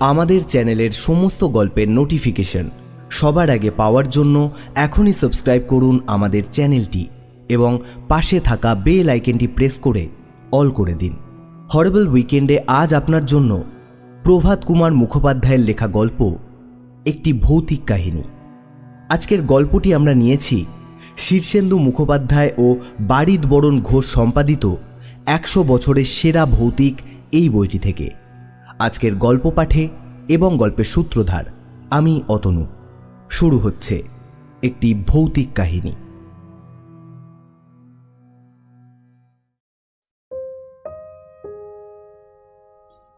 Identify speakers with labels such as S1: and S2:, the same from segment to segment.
S1: আমাদের চ্যানেলের সমস্ত গল্পের নোটিফিকেশন সবার আগে পাওয়ার জন্য এখনই সাবস্ক্রাইব করুন আমাদের চ্যানেলটি এবং পাশে থাকা বেল আইকনটি প্রেস করে অল করে দিন। হরেবল উইকেন্ডে আজ আপনার জন্য প্রভাত কুমার মুখোপাধ্যায়ের লেখা গল্প একটি ভৌতিক কাহিনী। আজকের গল্পটি আমরা নিয়েছি শীর্ষেন্দু মুখোপাধ্যায় ও বারিদ বরণ ঘোষ সম্পাদিত 100 বছরের সেরা ভৌতিক এই বইটি থেকে। আজকের গল্প পাঠে এবং গল্পের সূত্রধার আমি অতনু। শুরু হচ্ছে একটি ভৌতিক কাহিনী।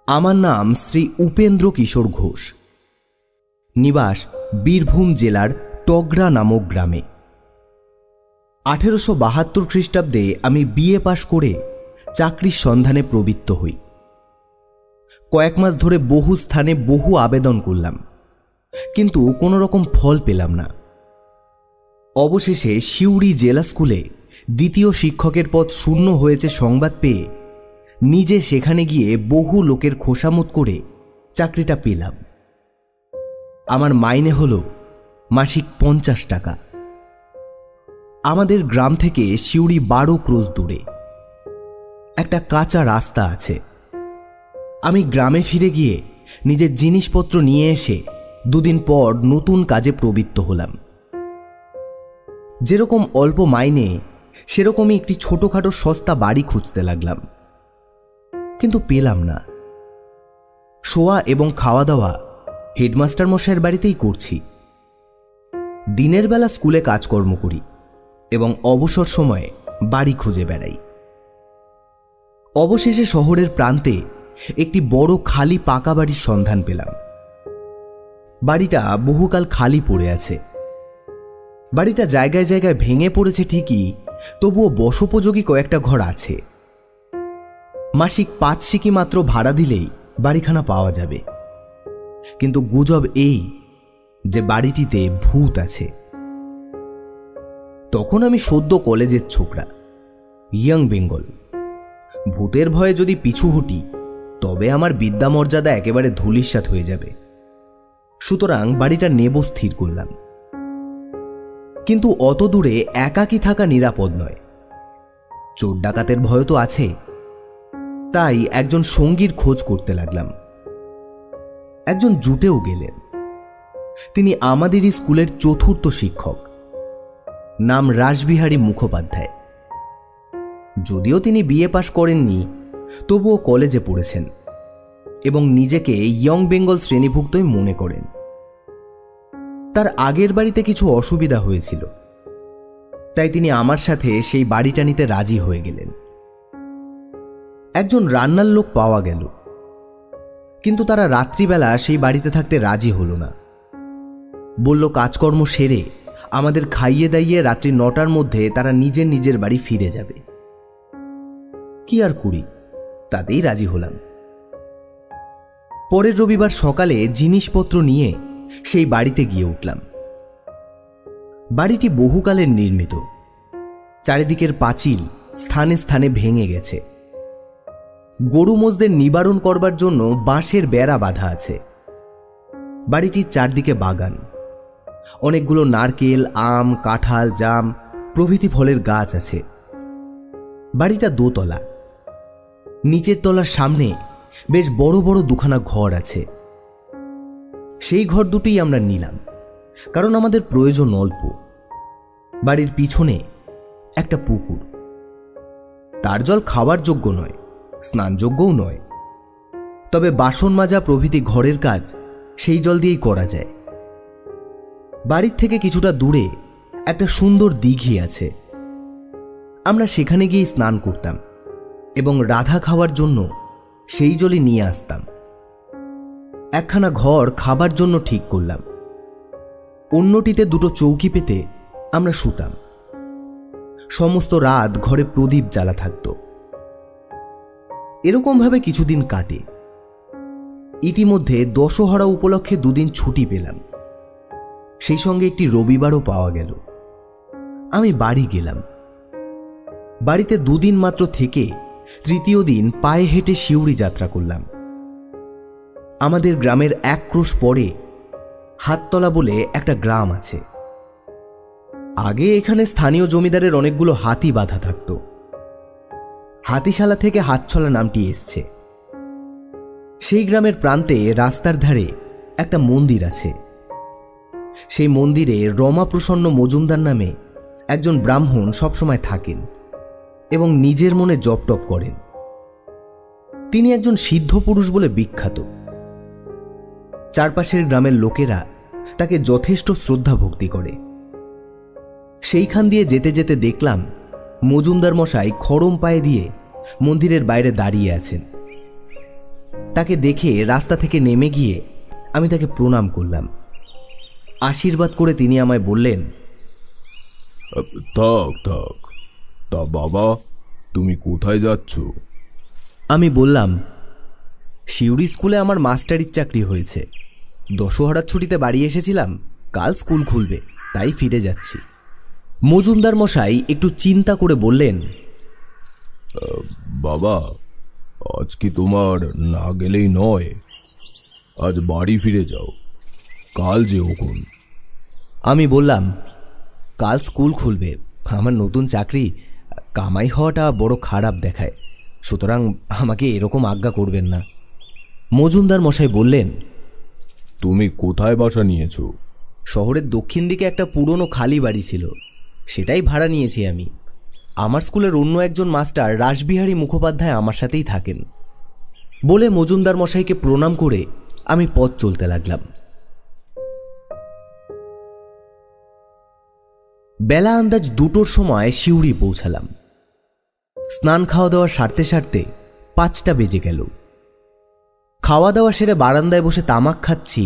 S1: আমার নাম শ্রী উপেন্দ্র কিশোর ঘোষ। নিবাস বীরভূম জেলার টগরা নামক গ্রামে। 1872 খ্রিস্টাব্দে আমি বিএ পাশ করে চাকরির সন্ধানে প্রবৃত্ত হই। কয়েক মাস ধরে বহু স্থানে বহু আবেদন করলাম, কিন্তু কোনো রকম ফল পেলাম না। অবশেষে সিউড়ি জেলা স্কুলে দ্বিতীয় শিক্ষকের পদ শূন্য হয়েছে সংবাদ পেয়ে নিজে সেখানে গিয়ে বহু লোকের খোসামত করে চাকরিটা পেলাম। আমার মাইনে হল মাসিক 50 টাকা। আমাদের গ্রাম থেকে সিউড়ি 12 ক্রোশ দূরে। একটা কাঁচা রাস্তা আছে। আমি গ্রামে ফিরে গিয়ে নিজের জিনিসপত্র নিয়ে এসে দুদিন পর নতুন কাজে প্রবৃত্ত হলাম। যেরকম অল্প মাইনে সেরকমই একটি ছোটখাটো সস্তা বাড়ি খুঁজতে লাগলাম, কিন্তু পেলাম না। শোয়া এবং খাওয়া দাওয়া হেডমাস্টার মশাইয়ের বাড়িতেই করছি। দিনের বেলা স্কুলে কাজকর্ম করি এবং অবসর সময়ে বাড়ি খুঁজে বেড়াই। অবশেষে শহরের প্রান্তে একটি বড় খালি পাকা বাড়ির সন্ধান পেলাম। বাড়িটা বহুকাল খালি পড়ে আছে। বাড়িটা জায়গায় জায়গায় ভেঙে পড়েছে ঠিকই, তবুও বসোপযোগী কয়েকটা ঘর আছে। মাসিক 5 সিকি মাত্র ভাড়া দিলেই বাড়িখানা পাওয়া যাবে। কিন্তু গুজব এই যে বাড়িটিতে ভূত আছে। তখন আমি সদ্য কলেজের ছোকরা, ইয়াং বেঙ্গল। ভূতের ভয়ে যদি পিছু হটি তবে আমার বিদ্যা মর্যাদা একেবারে ধূলিসাৎ হয়ে যাবে। সুতরাং বাড়িটা নেব স্থির করলাম। কিন্তু অত দূরে একাকী থাকা নিরাপদ নয়। চোর ডাকাতের ভয় তো আছে। তাই একজন সঙ্গীর খোঁজ করতে লাগলাম। একজন জুটেও গেলেন। তিনি আমাদেরই স্কুলের 4র্থ শিক্ষক। নাম রাসবিহারী মুখোপাধ্যায়। যদিও তিনি বিএ পাশ করেননি, তবুও কলেজে পড়েছেন এবং নিজেকে ইয়ং বেঙ্গল শ্রেণীভুক্তই মনে করেন। তার আগের বাড়িতে কিছু অসুবিধা হয়েছিল, তাই তিনি আমার সাথে সেই বাড়িটা নিতে রাজি হয়ে গেলেন। একজন রান্নার লোক পাওয়া গেল, কিন্তু তারা রাত্রিবেলা সেই বাড়িতে থাকতে রাজি হলো না। বলল কাজকর্ম সেরে আমাদের খাইয়ে দাইয়ে রাত্রি 9টার মধ্যে তারা নিজের নিজের বাড়ি ফিরে যাবে। কি আর করি, তাতেই রাজি হলাম। পরের রবিবার সকালে জিনিসপত্র নিয়ে সেই বাড়িতে গিয়ে উঠলাম। বাড়িটি বহুকালের নির্মিত। চারিদিকের পাঁচিল স্থানে স্থানে ভেঙে গেছে। গরু মোষদের নিবারণ করবার জন্য বাঁশের বেড়া বাঁধা আছে। বাড়িটির চারদিকে বাগান। অনেকগুলো নারকেল, আম, কাঁঠাল, জাম প্রভৃতি ফলের গাছ আছে। বাড়িটা দোতলা। নিচের তলার সামনে বেশ বড় বড় দুখানা ঘর আছে। সেই ঘর দুটোই আমরা নিলাম, কারণ আমাদের প্রয়োজন অল্প। বাড়ির পিছনে একটা পুকুর। তার জল খাওয়ার যোগ্য নয়, স্নানযোগ্যও নয়। তবে বাসন মাজা প্রভৃতি ঘরের কাজ সেই জল দিয়েই করা যায়। বাড়ির থেকে কিছুটা দূরে একটা সুন্দর দিঘি আছে। আমরা সেখানে গিয়ে স্নান করতাম এবং রাধা খাওয়ার জন্য সেই জলই নিয়ে আসতাম। একখানা ঘর খাবার জন্য ঠিক করলাম। অন্যটিতে 2টো চৌকি পেতে আমরা শুতাম। সমস্ত রাত ঘরে প্রদীপ জ্বালা থাকত। এরকমভাবে কিছুদিন কাটে। ইতিমধ্যে দশহরা উপলক্ষে 2 দিন ছুটি পেলাম। সেই সঙ্গে একটি রবিবারও পাওয়া গেল। আমি বাড়ি গেলাম। বাড়িতে 2 দিন মাত্র থেকে তৃতীয় দিন পায়ে হেঁটে সিউড়ি যাত্রা করলাম। আমাদের গ্রামের এক ক্রোশ পরে হাততলা বলে একটা গ্রাম আছে। আগে এখানে স্থানীয় জমিদারের অনেকগুলো হাতি বাঁধা থাকত। হাতিশালা থেকে হাতছলা নামটি এসছে। সেই গ্রামের প্রান্তে রাস্তার ধারে একটা মন্দির আছে। সেই মন্দিরে রমাপ্রসন্ন মজুমদার নামে একজন ব্রাহ্মণ সবসময় থাকেন এবং নিজের মনে জপ টপ করেন। তিনি একজন সিদ্ধ পুরুষ বলে বিখ্যাত। চারপাশের গ্রামের লোকেরা তাকে যথেষ্ট শ্রদ্ধা ভক্তি করে। সেইখান দিয়ে যেতে যেতে দেখলাম মজুমদার মশাই খড়ম পায়ে দিয়ে মন্দিরের বাইরে দাঁড়িয়ে আছেন। তাকে দেখে রাস্তা থেকে নেমে গিয়ে আমি তাকে প্রণাম করলাম। আশীর্বাদ করে তিনি আমায় বললেন,
S2: থাক থাক, তা বাবা তুমি কোথায় যাচ্ছ?
S1: আমি বললাম, শিউরি স্কুলে আমার মাস্টারির চাকরি হয়েছে। দশহরার ছুটিতে বাড়ি এসেছিলাম, কাল স্কুল খুলবে, তাই ফিরে যাচ্ছি। মজুমদার মশাই একটু চিন্তা করে বললেন,
S2: বাবা আজ কি তোমার না গেলেই নয়, আজ বাড়ি ফিরে যাও, কাল যেও কোন।
S1: আমি বললাম, কাল স্কুল খুলবে, আমার নতুন চাকরি, কামাই হওয়াটা বড় খারাপ দেখায়, সুতরাং আমাকে এরকম আজ্ঞা করবেন না। মজুমদার মশাই বললেন,
S2: তুমি কোথায় বাসা নিয়েছো?
S1: শহরের দক্ষিণ দিকে একটা পুরনো খালি বাড়ি ছিল, সেটাই ভাড়া নিয়েছি আমি। আমার স্কুলের অন্য একজন মাস্টার রাসবিহারী মুখোপাধ্যায় আমার সাথেই থাকেন। বলে মজুমদার মশাইকে প্রণাম করে আমি পথ চলতে লাগলাম। বেলা আন্দাজ 2টোর সময় শিউরি পৌঁছালাম। স্নান খাওয়া দাওয়া সারতে সারতে 5টা বেজে গেল। খাওয়া দাওয়া সেরে বারান্দায় বসে তামাক খাচ্ছি,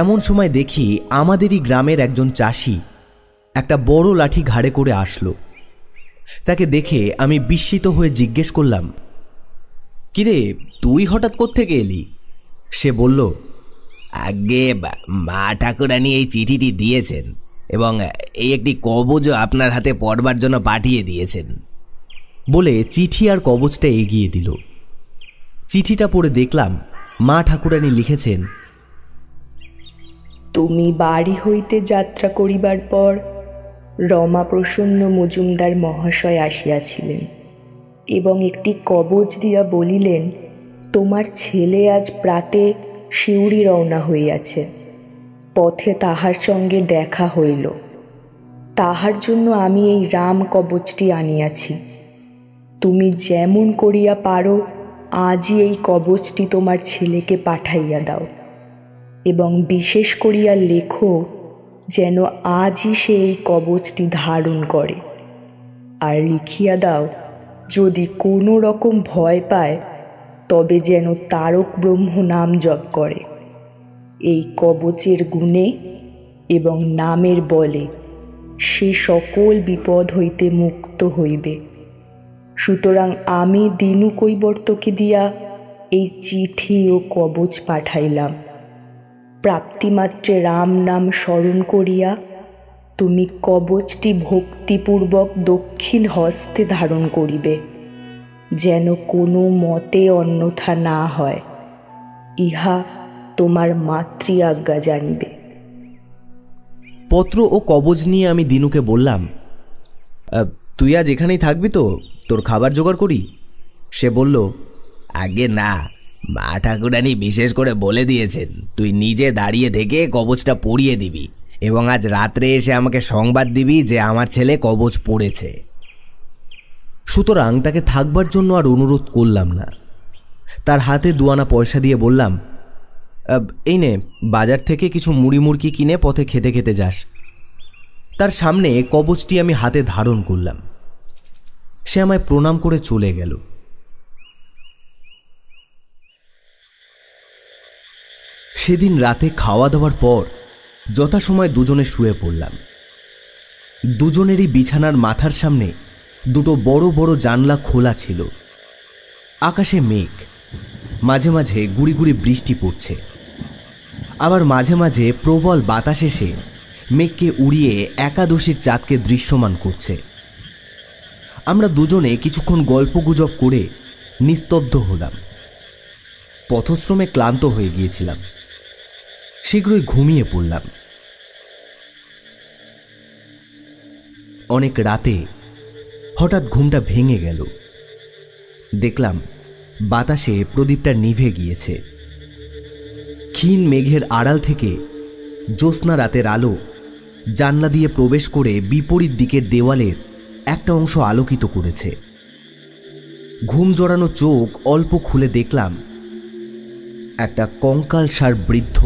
S1: এমন সময় দেখি আমাদেরই গ্রামের একজন চাষি একটা বড় লাঠি ঘাড়ে করে আসলো। তাকে দেখে আমি বিস্মিত হয়ে জিজ্ঞেস করলাম, কিরে তুই হঠাৎ কোত্থেকে এলি? সে বলল, আগে মা ঠাকুরানী এই চিঠিটি দিয়েছেন এবং এই একটি কবজও আপনার হাতে পড়বার জন্য পাঠিয়ে দিয়েছেন। বলে চিঠি আর কবজটা এগিয়ে দিল। চিঠিটা পড়ে দেখলাম মা ঠাকুরানী লিখেছেন,
S3: তুমি বাড়ি হইতে যাত্রা করিবার পর রমাপ্রসন্ন মজুমদার মহাশয় আসিয়াছিলেন এবং একটি কবজ দিয়া বলিলেন, তোমার ছেলে আজ প্রাতে শিউরি রওনা হইয়াছে। পথে তাহার সঙ্গে দেখা হইল, তাহার জন্য আমি এই রাম কবচটি আনিয়াছি। তুমি যেমন করিয়া পারো আজই এই কবচটি তোমার ছেলেকে পাঠাইয়া দাও এবং বিশেষ করিয়া লেখো যেন আজই সে এই কবচটি ধারণ করে। আর লিখিয়া দাও, যদি কোনো রকম ভয় পায় তবে যেন তারক ব্রহ্ম নাম জপ করে। এই কবচের গুণে এবং নামের বলে সে সকল বিপদ হইতে মুক্ত হইবে। সুতরাং আমি দিনু কৈবর্তকে দিয়া এই চিঠি ও কবচ পাঠাইলাম। প্রাপ্তিমাত্রে রাম নাম স্মরণ করিয়া তুমি কবচটি ভক্তিপূর্বক দক্ষিণ হস্তে ধারণ করিবে, যেন কোনো মতে অন্যথা না হয়। ইহা তোমার মাতৃ আজ্ঞা জানিবে।
S1: পত্র ও কবজ নিয়ে আমি দিনুকে বললাম, তুই আজ এখানেই থাকবি তো? তোর খাবার জোগাড় করি? সে বলল, আগে না, মা ঠাকুরানী বিশেষ করে বলে দিয়েছেন তুই নিজে দাঁড়িয়ে থেকে কবচটা পড়িয়ে দিবি এবং আজ রাত্রে এসে আমাকে সংবাদ দিবি যে আমার ছেলে কবচ পড়েছে। সুতরাং তাকে থাকবার জন্য আর অনুরোধ করলাম না। তার হাতে 2 আনা পয়সা দিয়ে বললাম, এই নে, বাজার থেকে কিছু মুড়ি মুড়কি কিনে পথে খেতে খেতে যাস। তার সামনে কবচটি আমি হাতে ধারণ করলাম। সে আমায় প্রণাম করে চলে গেল। সেদিন রাতে খাওয়া দাওয়ার পর যথাসময় দুজনে শুয়ে পড়লাম। দুজনেরই বিছানার মাথার সামনে 2টো বড় বড় জানলা খোলা ছিল। আকাশে মেঘ, মাঝে মাঝে গুড়ি গুড়ি বৃষ্টি পড়ছে, আবার মাঝে মাঝে প্রবল বাতাস এসে মেঘকে উড়িয়ে একাদশীর চাঁদকে দৃশ্যমান করছে। আমরা দুজনে কিছুক্ষণ গল্পগুজব করে নিস্তব্ধ হলাম। পথশ্রমে ক্লান্ত হয়ে গিয়েছিলাম। শীঘ্রই ঘুমিয়ে পড়লাম। অনেক রাতে হঠাৎ ঘুমটা ভেঙে গেল। দেখলাম বাতাসে প্রদীপটা নিভে গিয়েছে। ক্ষীণ মেঘের আড়াল থেকে জ্যোৎস্না রাতের আলো জানলা দিয়ে প্রবেশ করে বিপরীত দিকের দেওয়ালের একটা অংশ আলোকিত করেছে। ঘুম জড়ানো চোখ অল্প খুলে দেখলাম একটা কঙ্কালসার বৃদ্ধ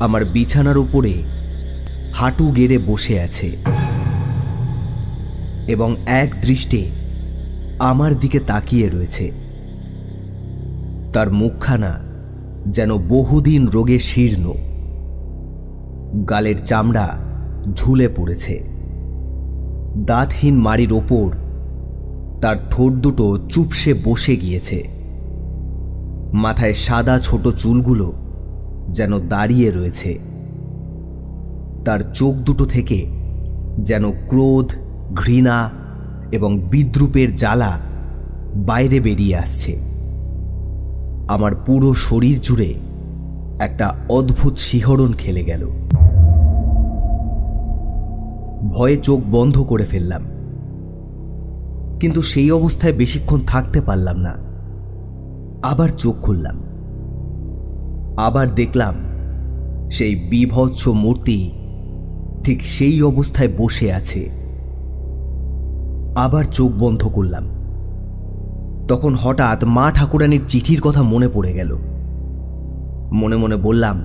S1: আমার বিছানার উপরে হাঁটু গেড়ে বসে আছে এবং এক দৃষ্টে আমার দিকে তাকিয়ে রয়েছে। তার মুখখানা যেন বহুদিন রোগে শীর্ণ, গালের চামড়া ঝুলে পড়েছে। দাঁতহীন মাড়ির ওপর তার ঠোঁট দুটো চুপসে বসে গিয়েছে। মাথায় সাদা ছোট চুলগুলো যেন দাঁড়িয়ে রয়েছে। তার চোখ দুটো থেকে যেন ক্রোধ, ঘৃণা এবং বিদ্রূপের জ্বালা বাইরে বেরিয়ে আসছে। আমার পুরো শরীর জুড়ে একটা অদ্ভুত শিহরণ খেলে গেল। ভয়ে চোখ বন্ধ করে ফেললাম, কিন্তু সেই অবস্থায় বেশিক্ষণ থাকতে পারলাম না। আবার চোখ খুললাম। আবার দেখলাম সেই বীভৎস মূর্তি ঠিক সেই অবস্থায় বসে আছে। আবার চোখ বন্ধ করলাম। তখন হঠাৎ মা ঠাকুরানীর চিঠির কথা মনে পড়ে গেল। মনে মনে বললাম,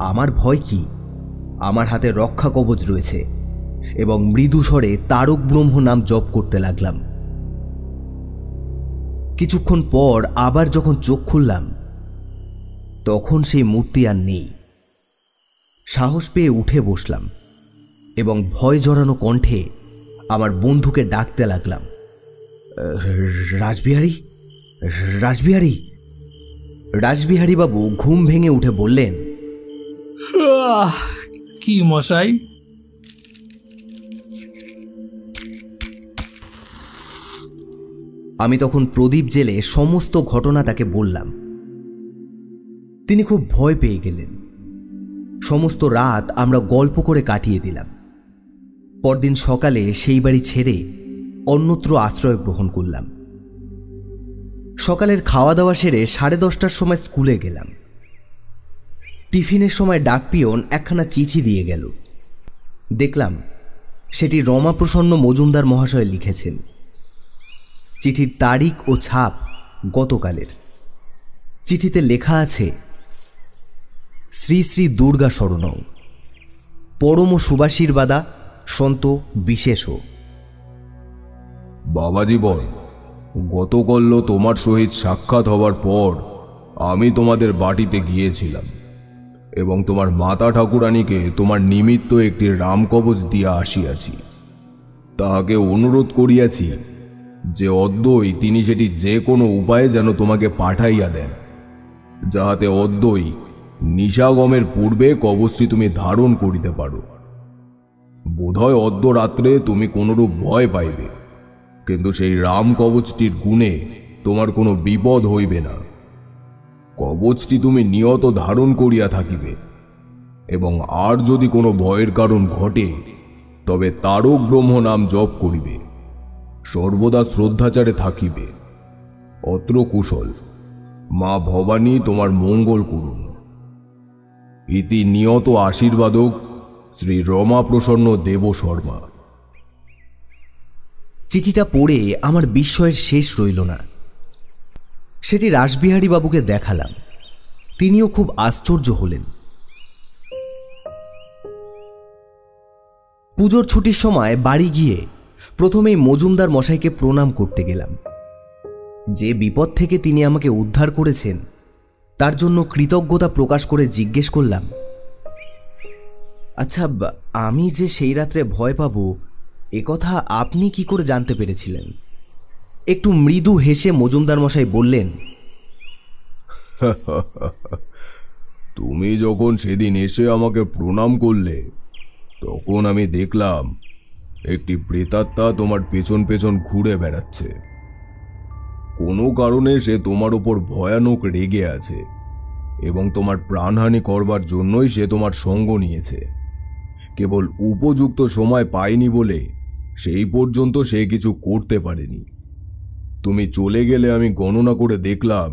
S1: আমার ভয় কি? আমার হাতে রক্ষা কবচ রয়েছে এবং মৃদু স্বরে তারক ব্রহ্ম নাম জপ করতে লাগলাম। কিছুক্ষণ পর আবার যখন চোখ খুললাম, তখন সেই মূর্তি আর নেই। সাহস পেয়ে উঠে বসলাম এবং ভয় জড়ানো কণ্ঠে আমার বন্ধুকে ডাকতে লাগলাম, রাসবিহারী, রাসবিহারী। রাসবিহারী বাবু ঘুম ভেঙে উঠে বললেন,
S4: কি মশাই?
S1: আমি তখন প্রদীপ জেলে সমস্ত ঘটনা তাকে বললাম। তিনি খুব ভয় পেয়ে গেলেন। সমস্ত রাত আমরা গল্প করে কাটিয়ে দিলাম। পরদিন সকালে সেই বাড়ি ছেড়ে অন্যত্র আশ্রয় গ্রহণ করলাম। সকালের খাওয়া দাওয়া সেরে 10:30টার সময় স্কুলে গেলাম। টিফিনের সময় ডাকপিয়ন একখানা চিঠি দিয়ে গেল। দেখলাম সেটি রমাপ্রসন্ন মজুমদার মহাশয় লিখেছেন। চিঠির তারিখ ও ছাপ গতকালের। চিঠিতে লেখা আছে, শ্রী শ্রী দুর্গা শরণং, পরম শুভাশীর্বাদা সন্ত বিশেষ।
S2: বাবাজীবন, গতকল্য তোমার সহিত সাক্ষাৎ হওয়ার পর আমি তোমাদের বাটিতে গিয়েছিলাম এবং তোমার মাতা ঠাকুরানীকে তোমার নিমিত্ত একটি রামকবচ দিয়া আসিয়াছি। তাহাকে অনুরোধ করিয়াছি যে অদ্যই তিনি সেটি যে কোনো উপায়ে যেন তোমাকে পাঠাইয়া দেন, যাহাতে অদ্যই নিশাগমের পূর্বে কবচটি তুমি ধারণ করিতে পারো। বোধহয় অদ্য রাত্রে তুমি কোনরূপ ভয় পাইবে, কিন্তু সেই রাম কবচটির গুণে তোমার কোনো বিপদ হইবে না। কবচটি তুমি নিয়ত ধারণ করিয়া থাকিবে এবং আর যদি কোনো ভয়ের কারণ ঘটে তবে তারক ব্রহ্ম নাম জপ করিবে, সর্বদা শ্রদ্ধাচারে থাকিবে। অত্র কুশল। মা ভবানী তোমার মঙ্গল করুন। ইতি নিয়ত আশীর্বাদক শ্রী রমাপ্রসন্ন দেব শর্মা।
S1: চিঠিটা পড়ে আমার বিস্ময়ের শেষ রইল না। সেটি রাসবিহারী বাবুকে দেখালাম। তিনিও খুব আশ্চর্য হলেন। পুজোর ছুটির সময় বাড়ি গিয়ে প্রথমেই মজুমদার মশাইকে প্রণাম করতে গেলাম। যে বিপদ থেকে তিনি আমাকে উদ্ধার করেছেন তার জন্য কৃতজ্ঞতা প্রকাশ করে জিজ্ঞেস করলাম, আচ্ছা, আমি যে সেই রাত্রে ভয় পাব একথা আপনি কি করে জানতে পেরেছিলেন? একটু মৃদু হেসে মজুমদার মশাই বললেন,
S2: তুমি যখন সেদিন এসে আমাকে প্রণাম করলে তখন আমি দেখলাম একটি প্রেতাত্মা তোমার পেছন পেছন ঘুরে বেড়াচ্ছে। কোনো কারণে সে তোমার উপর ভয়ানক রেগে আছে এবং তোমার প্রাণহানি করবার জন্যই সে তোমার সঙ্গ নিয়েছে। কেবল উপযুক্ত সময় পায়নি বলে সেই পর্যন্ত সে কিছু করতে পারেনি। তুমি চলে গেলে আমি গণনা করে দেখলাম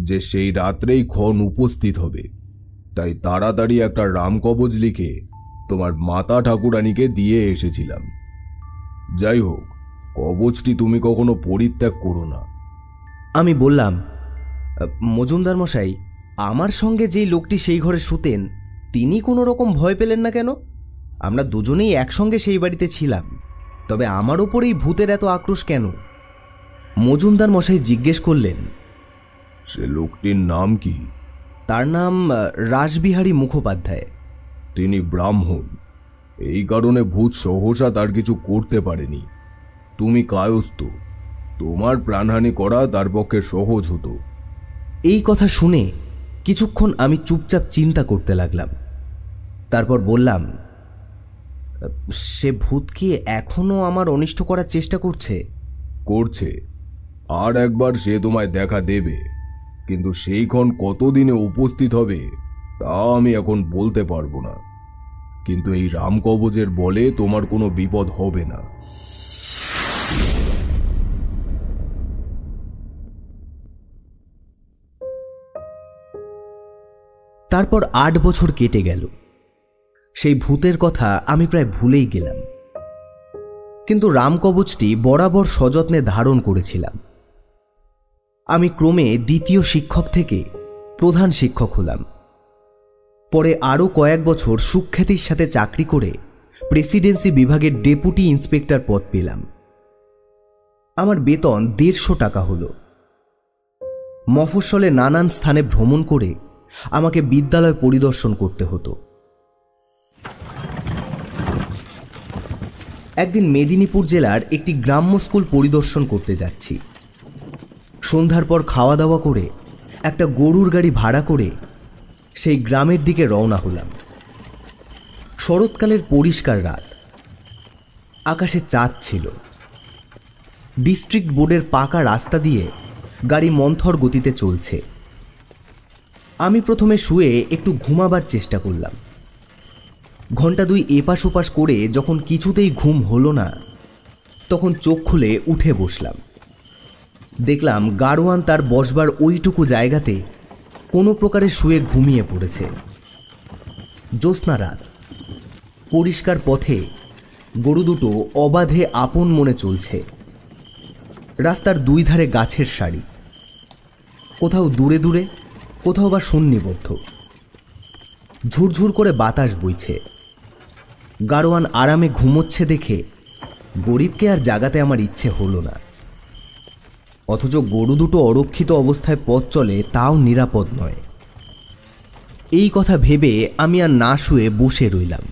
S2: যে সেই রাত্রেই ক্ষণ উপস্থিত হবে, তাই তাড়াতাড়ি একটা রামকবচ লিখে তোমার মাতা ঠাকুরানীকে দিয়ে এসেছিলাম। যাই হোক, কবচটি তুমি কখনো পরিত্যাগ করো না।
S1: আমি বললাম, মজুমদার মশাই, আমার সঙ্গে যেই লোকটি সেই ঘরে শুতেন তিনি কোনো রকম ভয় পেলেন না কেন? আমরা দুজনেই একসঙ্গে সেই বাড়িতে ছিলাম, তবে আমার ওপরেই ভূতের এত আক্রোশ কেন? মজুমদার মশাই জিজ্ঞেস করলেন,
S2: সে লোকটির নাম কি?
S1: তার নাম রাসবিহারী মুখোপাধ্যায়।
S2: তিনি ব্রাহ্মণ, এই কারণে ভূত সহসা তার কিছু করতে পারেনি। তুমি কায়স্থ, তোমার প্রাণহানি করা তার পক্ষে সহজ হতো।
S1: এই কথা শুনে কিছুক্ষণ আমি চুপচাপ চিন্তা করতে লাগলাম। তারপর বললাম, সে ভূত কি এখনো আমার অনিষ্ট করার চেষ্টা করছে?
S2: করছে, আর একবার সে তোমায় দেখা দেবে, কিন্তু সেই ক্ষণ কতদিনে উপস্থিত হবে তা আমি এখন বলতে পারবো না। কিন্তু এই রামকবচের বলে তোমার কোনো বিপদ হবে না।
S1: তারপর 8 বছর কেটে গেল। সেই ভূতের কথা আমি প্রায় ভুলেই গেলাম, কিন্তু রামকবচটি বরাবর সযত্নে ধারণ করেছিলাম। আমি ক্রমে দ্বিতীয় শিক্ষক থেকে প্রধান শিক্ষক হলাম। পরে আরও কয়েক বছর সুখ্যাতির সাথে চাকরি করে প্রেসিডেন্সি বিভাগের ডেপুটি ইন্সপেক্টর পদ পেলাম। আমার বেতন 150 টাকা হলো। মফস্বলে নানান স্থানে ভ্রমণ করে আমাকে বিদ্যালয় পরিদর্শন করতে হতো। একদিন মেদিনীপুর জেলার একটি গ্রাম্য স্কুল পরিদর্শন করতে যাচ্ছি। সন্ধ্যার পর খাওয়া দাওয়া করে একটা গরুর গাড়ি ভাড়া করে সেই গ্রামের দিকে রওনা হলাম। শরৎকালের পরিষ্কার রাত, আকাশে চাঁদ ছিল। ডিস্ট্রিক্ট বোর্ডের পাকা রাস্তা দিয়ে গাড়ি মন্থর গতিতে চলছে। আমি প্রথমে শুয়ে একটু ঘুমাবার চেষ্টা করলাম। ঘন্টা 2 এপাশ ওপাশ করে যখন কিছুতেই ঘুম হলো না, তখন চোখ খুলে উঠে বসলাম। দেখলাম গাড়োয়ান তার বসবার ওইটুকু জায়গাতে কোনো প্রকারে শুয়ে ঘুমিয়ে পড়েছে। জ্যোৎস্না রাত, পরিষ্কার পথে গরু দুটো অবাধে আপন মনে চলছে। রাস্তার 2 ধারে গাছের সারি, কোথাও দূরে দূরে, কোথাও বা সন্নিবদ্ধ। ঝুরঝুর করে বাতাস বইছে। গাড়োয়ান আরামে ঘুমোচ্ছে দেখে গরিবকে আর জাগাতে আমার ইচ্ছে হলো না। অথচ গরু দুটো অরক্ষিত অবস্থায় পথ চলে, তাও নিরাপদ নয়। এই কথা ভেবে আমি আর না শুয়ে বসে রইলাম।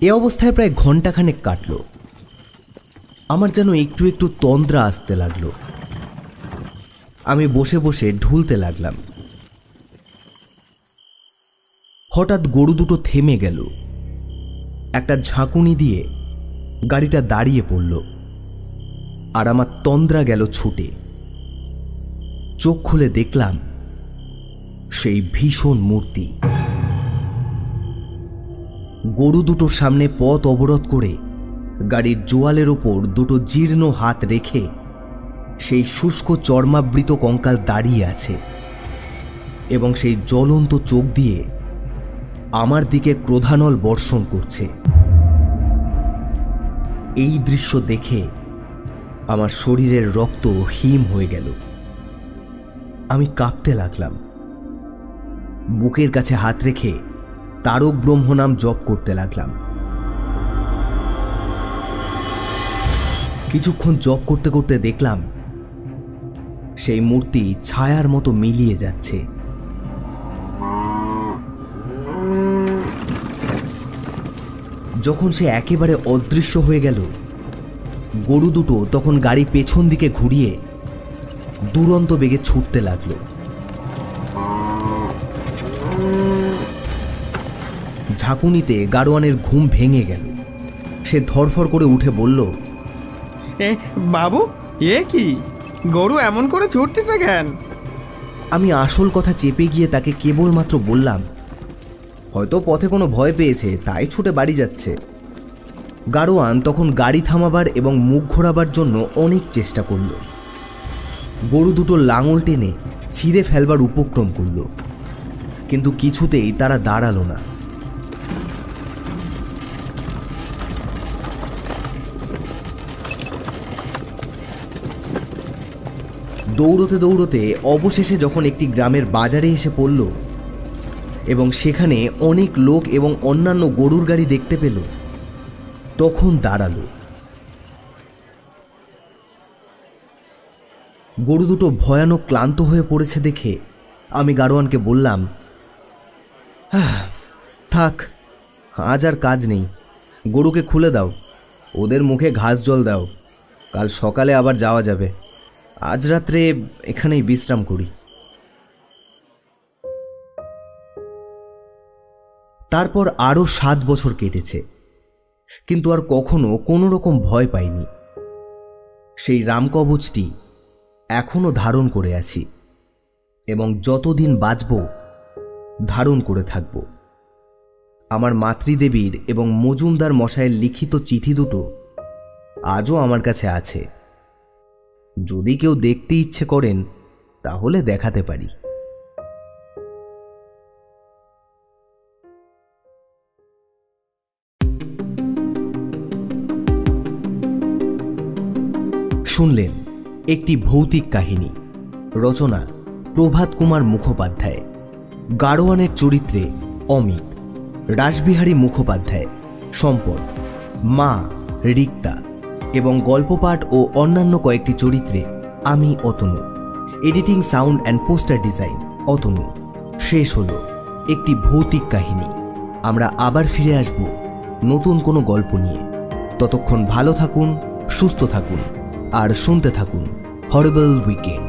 S1: এ অবস্থায় প্রায় ঘণ্টাখানেক কাটল। আমার যেন একটু একটু তন্দ্রা আসতে লাগলো। আমি বসে বসে ঢুলতে লাগলাম। হঠাৎ গরু দুটো থেমে গেল। একটা ঝাঁকুনি দিয়ে গাড়িটা দাঁড়িয়ে পড়ল, আর আমার তন্দ্রা গেল ছুটে। চোখ খুলে দেখলাম সেই ভীষণ মূর্তি। গরু দুটোর সামনে পথ অবরোধ করে গাড়ির জোয়ালের ওপর দুটো জীর্ণ হাত রেখে সেই শুষ্ক চর্মাবৃত কঙ্কাল দাঁড়িয়ে আছে, এবং সেই জ্বলন্ত চোখ দিয়ে আমার দিকে ক্রোধানল বর্ষণ করছে। এই দৃশ্য দেখে আমার শরীরের রক্ত হিম হয়ে গেল। আমি কাঁপতে লাগলাম। বুকের কাছে হাত রেখে তারক ব্রহ্ম নাম জপ করতে লাগলাম। কিছুক্ষণ জপ করতে করতে দেখলাম সেই মূর্তি ছায়ার মতো মিলিয়ে যাচ্ছে। যখন সে একেবারে অদৃশ্য হয়ে গেল, গরু দুটো তখন গাড়ি পেছন দিকে ঘুরিয়ে দুরন্ত বেগে ছুটতে লাগলো। ঝাঁকুনিতে গাড়োয়ানের ঘুম ভেঙে গেল। সে ধরফর করে উঠে বলল,
S4: বাবু, এ কি? গরু এমন করে ছুটতেছে কেন?
S1: আমি আসল কথা চেপে গিয়ে তাকে কেবলমাত্র বললাম, হয়তো পথে কোনো ভয় পেয়েছে, তাই ছুটে বাড়ি যাচ্ছে। গাড়োয়ান তখন গাড়ি থামাবার এবং মুখ ঘোরাবার জন্য অনেক চেষ্টা করল। গরু দুটো লাঙল টেনে ছিঁড়ে ফেলবার উপক্রম করল, কিন্তু কিছুতেই তারা দাঁড়ালো না। দৌড়তে দৌড়তে অবশেষে যখন একটি গ্রামের বাজারে এসে পড়ল এবং সেখানে অনেক লোক এবং অন্যান্য গরুর গাড়ি দেখতে পেল, তখন দাঁড়ালো। গরু দুটো ভয়ানক ক্লান্ত হয়ে পড়েছে দেখে আমি গাড়োয়ানকে বললাম, থাক, আজ আর কাজ নেই, গরুকে খুলে দাও, ওদের মুখে ঘাস জল দাও, কাল সকালে আবার যাওয়া যাবে। আজ রাত্রে এখানেই বিশ্রাম করি। তারপর আরও 7 বছর কেটেছে, কিন্তু আর কখনো কোনো রকম ভয় পাইনি। সেই রামকবচটি এখনো ধারণ করে আছি এবং যতদিন বাঁচব ধারণ করে থাকব। আমার মাতৃদেবীর এবং মজুমদার মশাইয়ের লিখিত চিঠি দুটো আজও আমার কাছে আছে। যদি কেউ দেখতে ইচ্ছে করেন তাহলে দেখাতে পারি। শুনলেন একটি ভৌতিক কাহিনী। রচনা প্রভাত কুমার মুখোপাধ্যায়। গাড়োয়ানের চরিত্রে অমিত, রাসবিহারী মুখোপাধ্যায় সম্পদ, মা রিক্তা এবং গল্পপাঠ ও অন্যান্য কয়েকটি চরিত্রে আমি Atanu. Editing, sound and poster design Atanu. শেষ হলো একটি ভৌতিক কাহিনী। আমরা আবার ফিরে আসব নতুন কোনো গল্প নিয়ে। ততক্ষণ ভালো থাকুন, সুস্থ থাকুন আর শুনতে থাকুন হরিবল উইকেন্ড।